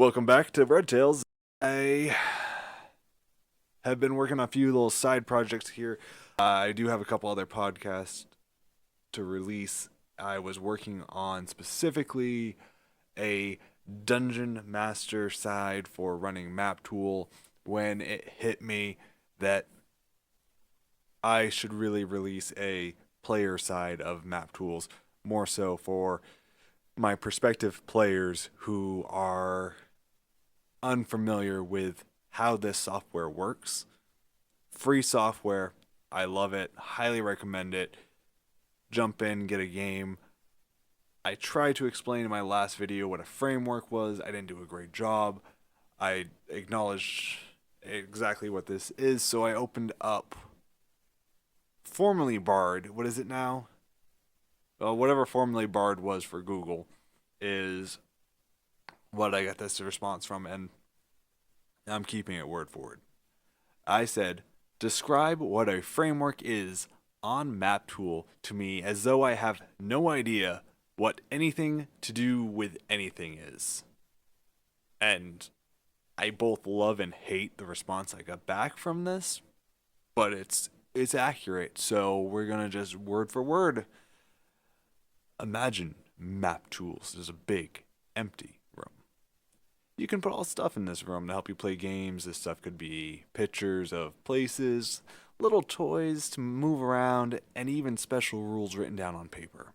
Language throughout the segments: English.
Welcome back to Red Tails. I have been working on a few little side projects here. I do have a couple other podcasts to release. I was working on specifically a dungeon master side for running MapTool when it hit me that I should really release a player side of MapTools, more so for my prospective players who are unfamiliar with how this software works. Free software, I love it, highly recommend it. Jump in, get a game. I tried to explain in my last video what a framework was. I didn't do a great job. I acknowledged exactly what this is, so I opened up formerly Bard. What is it now? Whatever formerly Bard was for Google is what I got this response from, and I'm keeping it word for word. I said, describe what a framework is on MapTool to me as though I have no idea what anything to do with anything is. And I both love and hate the response I got back from this, but it's accurate, so we're gonna just word for word. Imagine MapTools is a big, empty room. You can put all stuff in this room to help you play games. This stuff could be pictures of places, little toys to move around, and even special rules written down on paper.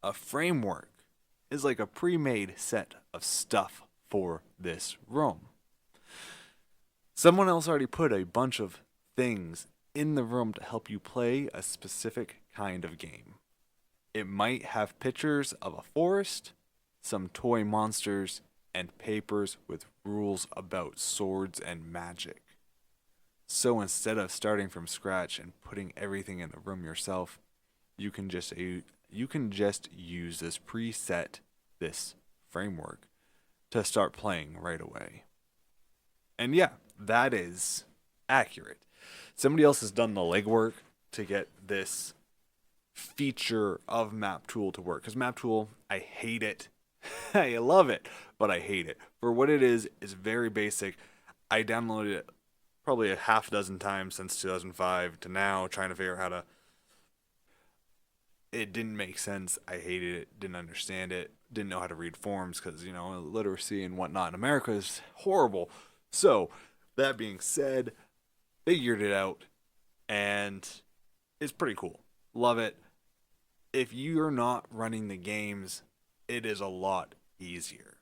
A framework is like a pre-made set of stuff for this room. Someone else already put a bunch of things in the room to help you play a specific kind of game. It might have pictures of a forest, some toy monsters, and papers with rules about swords and magic. So instead of starting from scratch and putting everything in the room yourself, you can just use this preset, this framework, to start playing right away. And yeah, that is accurate. Somebody else has done the legwork to get this feature of MapTool to work. Because MapTool, I hate it. I love it, but I hate it. For what it is very basic. I downloaded it probably a half dozen times since 2005 to now, trying to figure out how to. It didn't make sense. I hated it. Didn't understand it. Didn't know how to read forms because, literacy and whatnot in America is horrible. So, that being said, figured it out, and it's pretty cool. Love it. If you're not running the games, it is a lot easier.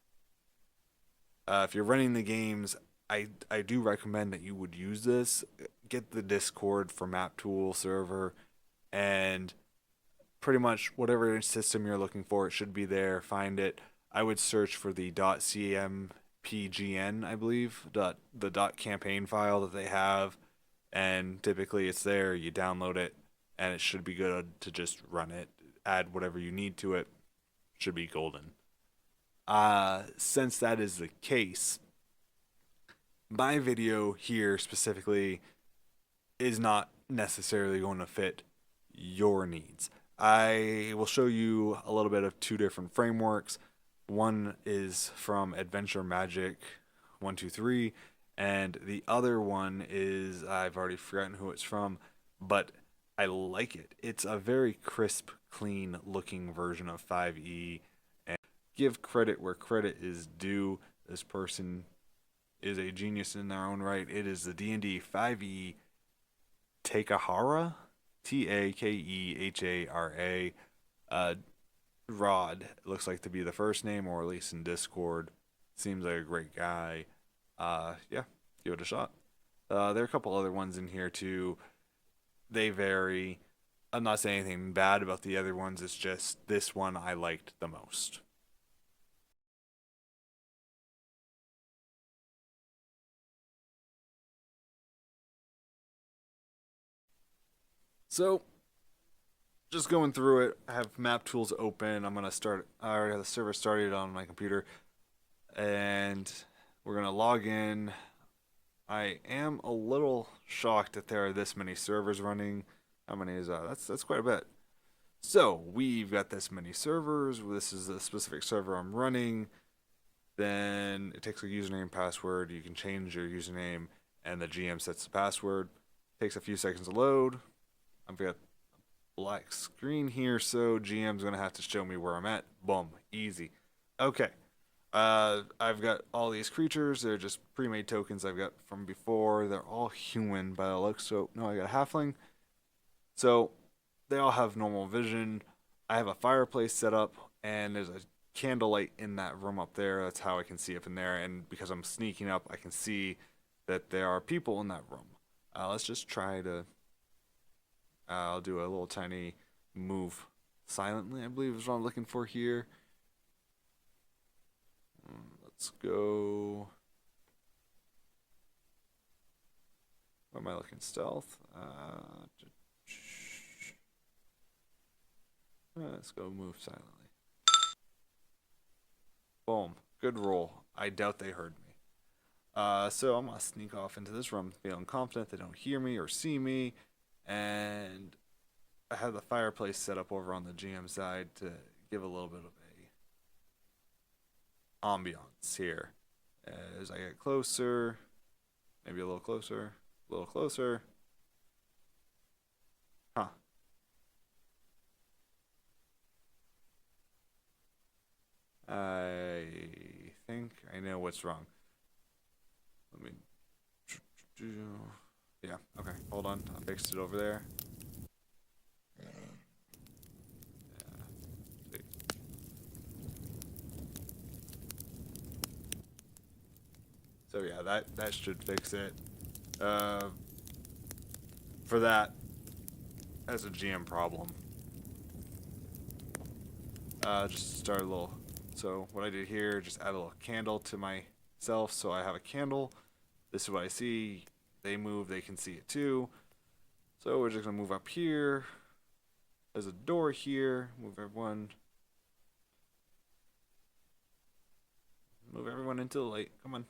If you're running the games, I do recommend that you would use this. Get the Discord for MapTool server, and pretty much whatever system you're looking for, it should be there. Find it. I would search for the .campgn, I believe, the .campaign file that they have, and typically it's there. You download it, and it should be good to just run it. Add whatever you need to it. Should be golden. Since that is the case, my video here specifically is not necessarily going to fit your needs. I will show you a little bit of two different frameworks. One is from Adventure Magic 123, and the other one is, I've already forgotten who it's from, but I like it. It's a very crisp, clean looking version of 5e, and give credit where credit is due. This person is a genius in their own right. It is the D&D 5e Takehara, Takehara. Rod looks like to be the first name, or at least in Discord. Seems like a great guy. Yeah, give it a shot. There are a couple other ones in here too. They vary. I'm not saying anything bad about the other ones. It's just this one I liked the most. So, just going through it, I have MapTools open. I already have the server started on my computer, and we're gonna log in. I am a little shocked that there are this many servers running. How many is that? That's quite a bit. So we've got this many servers. This is the specific server I'm running. Then it takes a username and password. You can change your username, and the GM sets the password. Takes a few seconds to load. I've got a black screen here, so GM's gonna have to show me where I'm at. Boom, easy. Okay. I've got all these creatures. They're just pre-made tokens I've got from before. They're all human by the looks. So no, I got a halfling. So they all have normal vision. I have a fireplace set up, and there's a candlelight in that room up there. That's how I can see up in there. And because I'm sneaking up, I can see that there are people in that room. Let's just try to. I'll do a little tiny move silently, I believe is what I'm looking for here. Let's go. What am I looking? Stealth. Let's go move silently. Boom. Good roll. I doubt they heard me. So I'm gonna sneak off into this room, feeling confident they don't hear me or see me, and I have the fireplace set up over on the GM side to give a little bit of a ambiance here. As I get closer, maybe a little closer, a little closer. Huh. I think I know what's wrong. Let me. Yeah, okay, hold on. I fixed it over there. Yeah. So yeah, that should fix it. For that, as a GM problem, just start a little. So what I did here, just add a little candle to myself, so I have a candle. This is what I see. They move, they can see it too. So we're just gonna move up here. There's a door here. Move everyone. Move everyone into the light. Come on.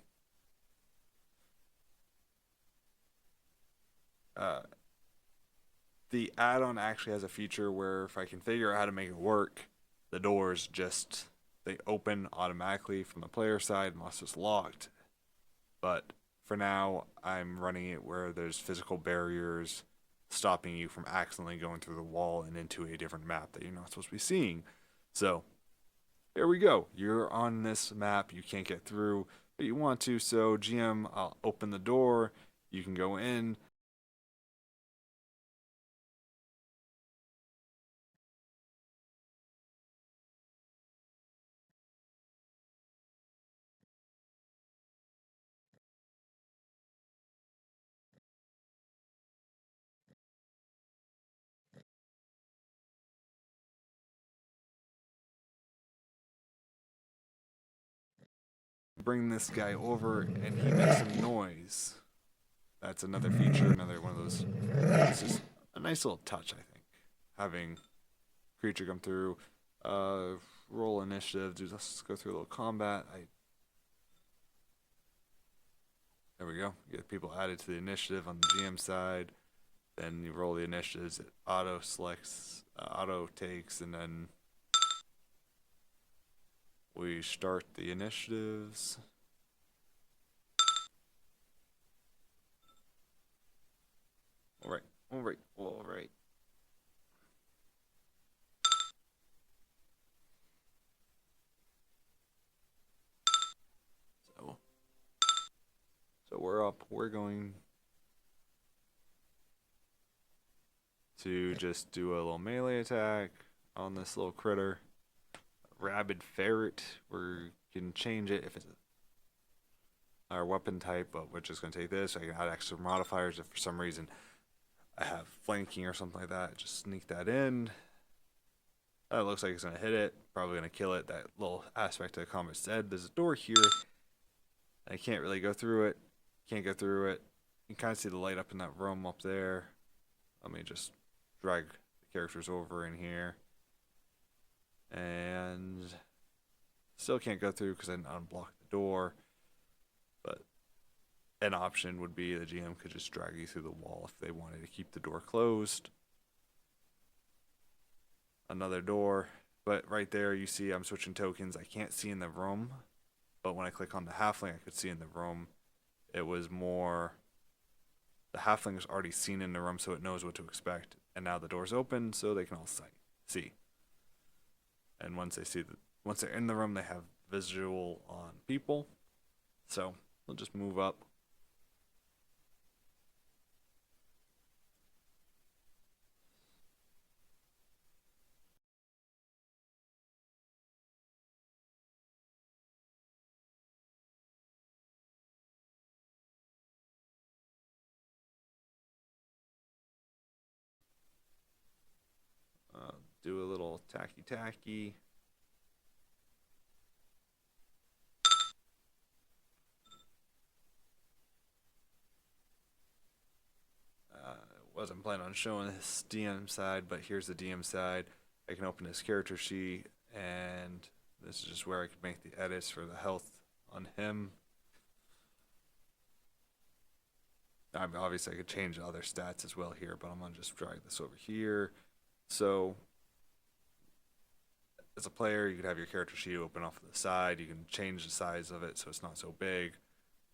The add-on actually has a feature where if I can figure out how to make it work, the doors just they open automatically from the player side unless it's locked. But for now, I'm running it where there's physical barriers stopping you from accidentally going through the wall and into a different map that you're not supposed to be seeing. So there we go. You're on this map. You can't get through, but you want to. So GM, I'll open the door. You can go in. Bring this guy over, and he makes some noise. That's another feature, another one of those. It's just a nice little touch, I think. Having creature come through, roll initiative. Let's go through a little combat. There we go. Get people added to the initiative on the GM side. Then you roll the initiatives. It auto selects, auto takes, and then we start the initiatives. All right, all right, all right. So we're up. We're going to just do a little melee attack on this little critter. Rabid ferret. We can change it if it's our weapon type, but we're just going to take this. I can add extra modifiers if for some reason I have flanking or something like that. Just sneak that in. That looks like it's going to hit it. Probably going to kill it. That little aspect of the combat said. There's a door here. I can't really go through it. Can't go through it. You can kind of see the light up in that room up there. Let me just drag the characters over in here. And still can't go through because I didn't unblock the door. But an option would be the GM could just drag you through the wall if they wanted to keep the door closed. Another door. But right there you see I'm switching tokens. I can't see in the room. But when I click on the halfling, I could see in the room. It was more the halfling was already seen in the room, so it knows what to expect. And now the door's open, so they can all see. And once they're in the room, they have visual on people. So we'll just move up. Do a little tacky. Wasn't planning on showing this DM side, but here's the DM side. I can open this character sheet, and this is just where I could make the edits for the health on him. Obviously, I could change other stats as well here, but I'm gonna just drag this over here. So, as a player, you could have your character sheet open off to the side. You can change the size of it so it's not so big.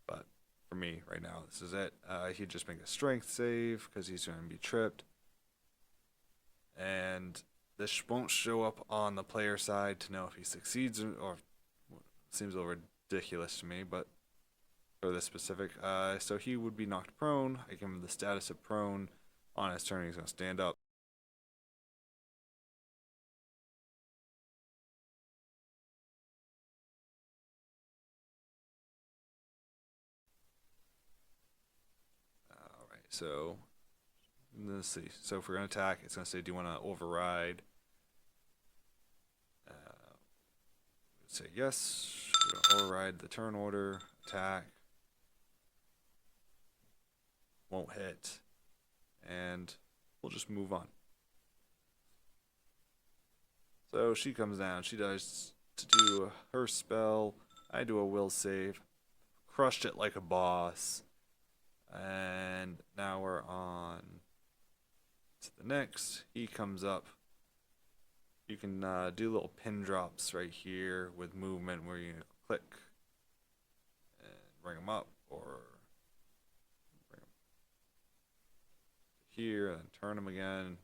But for me, right now, this is it. He'd just make a strength save because he's going to be tripped. And this won't show up on the player side to know if he succeeds or seems a little ridiculous to me, but for this specific, so he would be knocked prone. I give him the status of prone. On his turn, he's going to stand up. All right, so let's see. So if we're going to attack, it's going to say, do you want to override? Say yes. We're going to override the turn order. Attack. Won't hit. And we'll just move on. So she comes down. She does to do her spell. I do a will save. Crushed it like a boss. And now we're on to the next. He comes up. You can do little pin drops right here with movement where you click and bring them up, or bring them here and turn them again,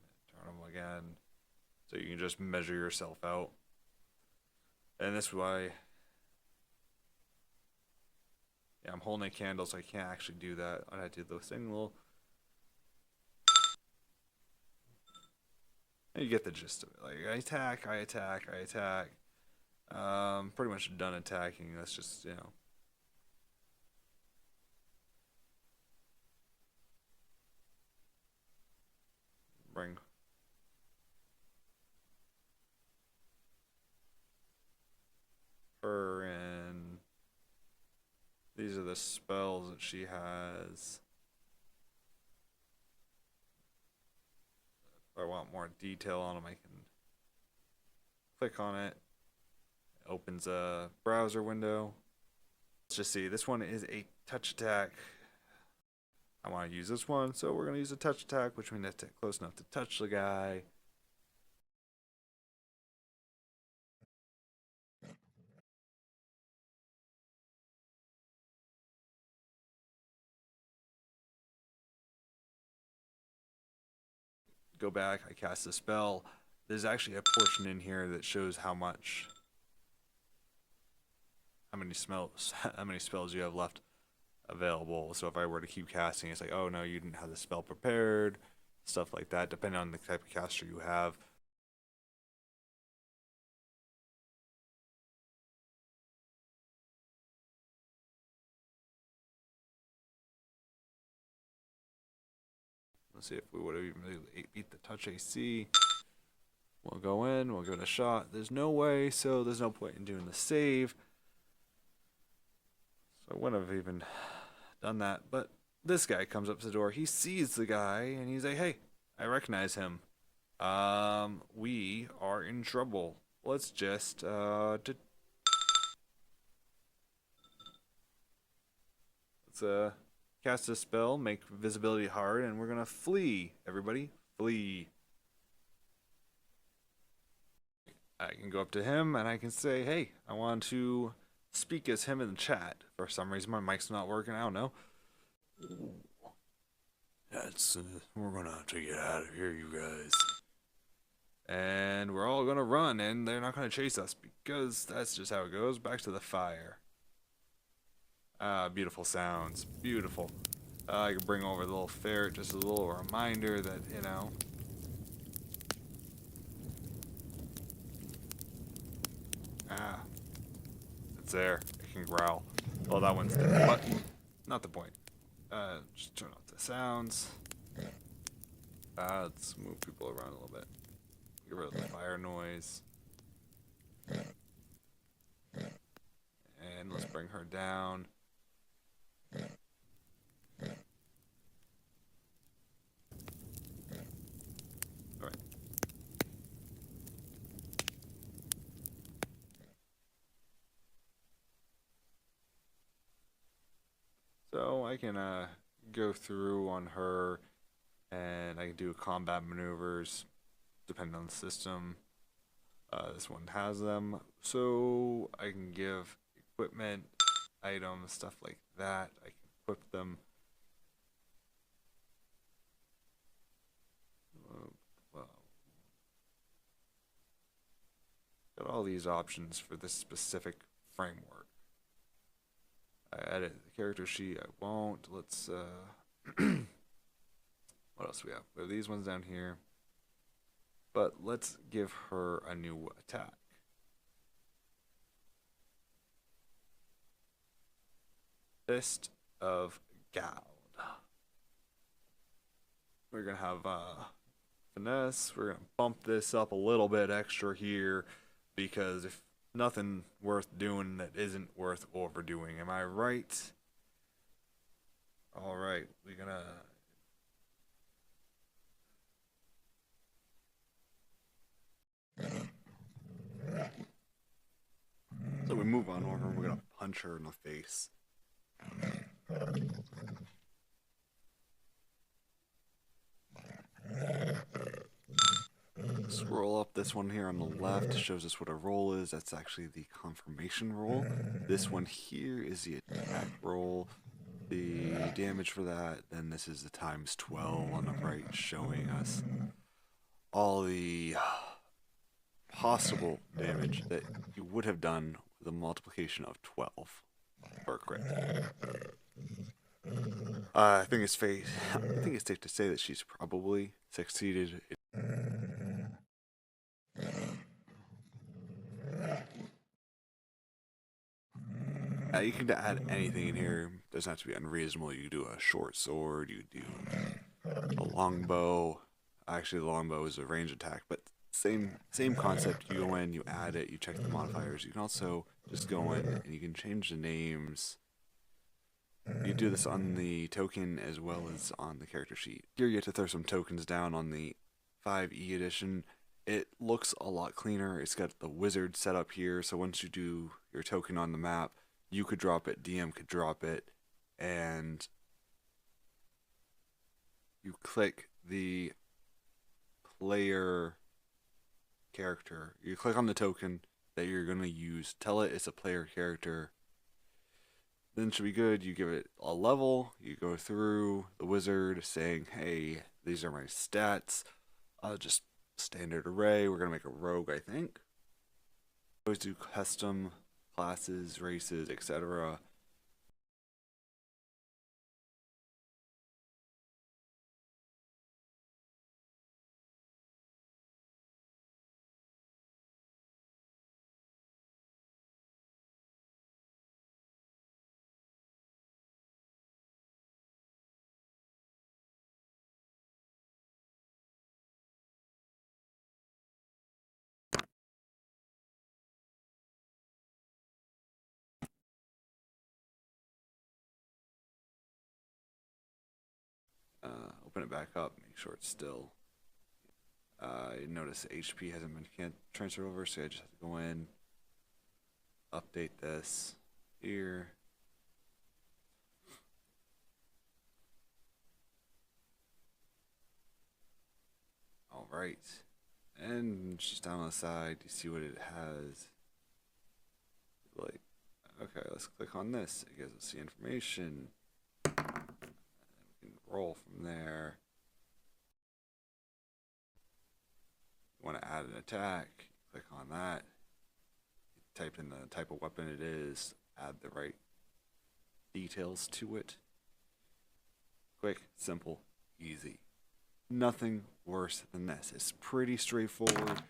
so you can just measure yourself out. And this is why, yeah, I'm holding a candle, so I can't actually do that. I do the single. And you get the gist of it. Like, I attack. Pretty much done attacking. Let's just, bring her in. These are the spells that she has. If I want more detail on them, I can click on it. It opens a browser window. Let's just see. This one is a touch attack. I want to use this one, so we're going to use a touch attack, which means that's close enough to touch the guy. Go back, I cast a spell. There's actually a portion in here that shows how many spells you have left available. So if I were to keep casting, it's like, oh no, you didn't have the spell prepared, stuff like that, depending on the type of caster you have. Let's see if we would have even beat the touch AC. We'll go in, we'll give it a shot. There's no way, so there's no point in doing the save. So I wouldn't have even done that. But this guy comes up to the door. He sees the guy, and he's like, hey, I recognize him. We are in trouble. Let's just, let's, cast a spell, make visibility hard, and we're gonna flee. Everybody, flee. I can go up to him and I can say, hey, I want to speak as him in the chat. For some reason, my mic's not working. I don't know. That's we're gonna have to get out of here, you guys. And we're all gonna run, and they're not gonna chase us because that's just how it goes. Back to the fire. Ah, beautiful sounds. Beautiful. I can bring over the little ferret, just a little reminder that, you know. Ah, it's there. It can growl. Oh, that one's dead. But not the point. Just turn off the sounds. Let's move people around a little bit. Get rid of the fire noise. And let's bring her down. Alright. So I can go through on her, and I can do combat maneuvers depending on the system. This one has them, so I can give equipment, items, stuff like that. I can equip them. Well, got all these options for this specific framework. I edit the character sheet. I won't. Let's what else do we have? We have these ones down here. But let's give her a new attack. Fist of Goud. We're gonna have finesse. We're gonna bump this up a little bit extra here because if nothing worth doing that isn't worth overdoing. Am I right? All right, we're gonna. So we move on over and we're gonna punch her in the face. Scroll up. This one here on the left shows us what our roll is. That's actually the confirmation roll. This one here is the attack roll. The damage for that, then this is the times 12 on the right, showing us all the possible damage that you would have done with a multiplication of 12 for a crit. I think it's safe to say that she's probably succeeded. You can add anything in here. It doesn't have to be unreasonable. You do a short sword, you do a longbow. Actually, the longbow is a range attack, but same concept. You go in, you add it, you check the modifiers. You can also just go in and you can change the names. You do this on the token as well as on the character sheet. Here you get to throw some tokens down on the 5e edition. It looks a lot cleaner. It's got the wizard set up here, so once you do your token on the map, you could drop it, DM could drop it, and you click the player character. You click on the token that you're going to use, tell it it's a player character, then it should be good. You give it a level, you go through the wizard saying, hey, these are my stats. Just standard array. We're going to make a rogue, I think. Always do custom classes, races, etc. Open it back up, make sure it's still. You notice HP hasn't been transferred over, so I just have to go in, update this here. All right, and just down on the side, you see what it has. Like Okay, let's click on this. It gives us the information. We can roll from there. Want to add an attack, click on that. Type in the type of weapon it is, add the right details to it. Quick, simple, easy. Nothing worse than this. It's pretty straightforward.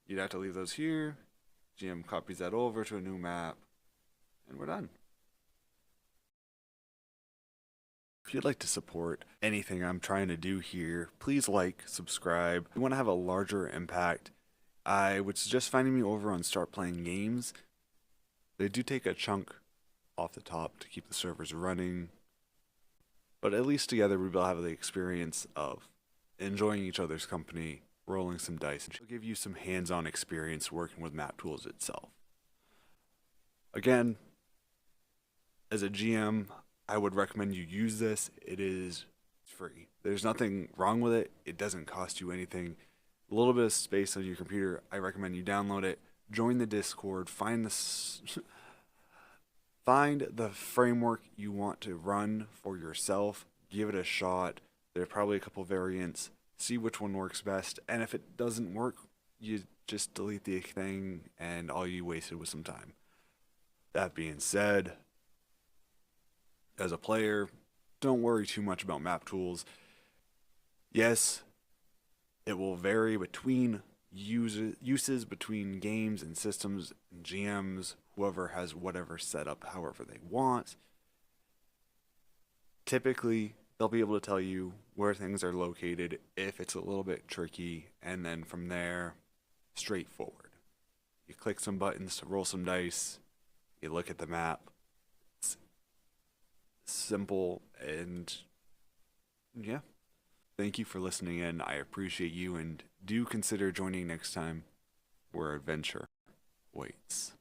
You'd have to leave those here. GM copies that over to a new map, and we're done. If you'd like to support anything I'm trying to do here, please like, subscribe. If you want to have a larger impact, I would suggest finding me over on Start Playing Games. They do take a chunk off the top to keep the servers running, but at least together we'll have the experience of enjoying each other's company, rolling some dice, and she'll give you some hands-on experience working with MapTools itself. Again, as a GM, I would recommend you use this. It is free. There's nothing wrong with it. It doesn't cost you anything. A little bit of space on your computer. I recommend you download it, join the Discord, find the framework you want to run for yourself, give it a shot. There are probably a couple variants. See which one works best, and if it doesn't work, you just delete the thing, and all you wasted was some time. That being said, as a player, don't worry too much about MapTools. Yes, it will vary between uses between games and systems and GMs, whoever has whatever set up however they want. Typically, they'll be able to tell you where things are located if it's a little bit tricky, and then from there, straightforward. You click some buttons to roll some dice, you look at the map. It's simple, and yeah. Thank you for listening in. I appreciate you, and do consider joining next time where adventure waits.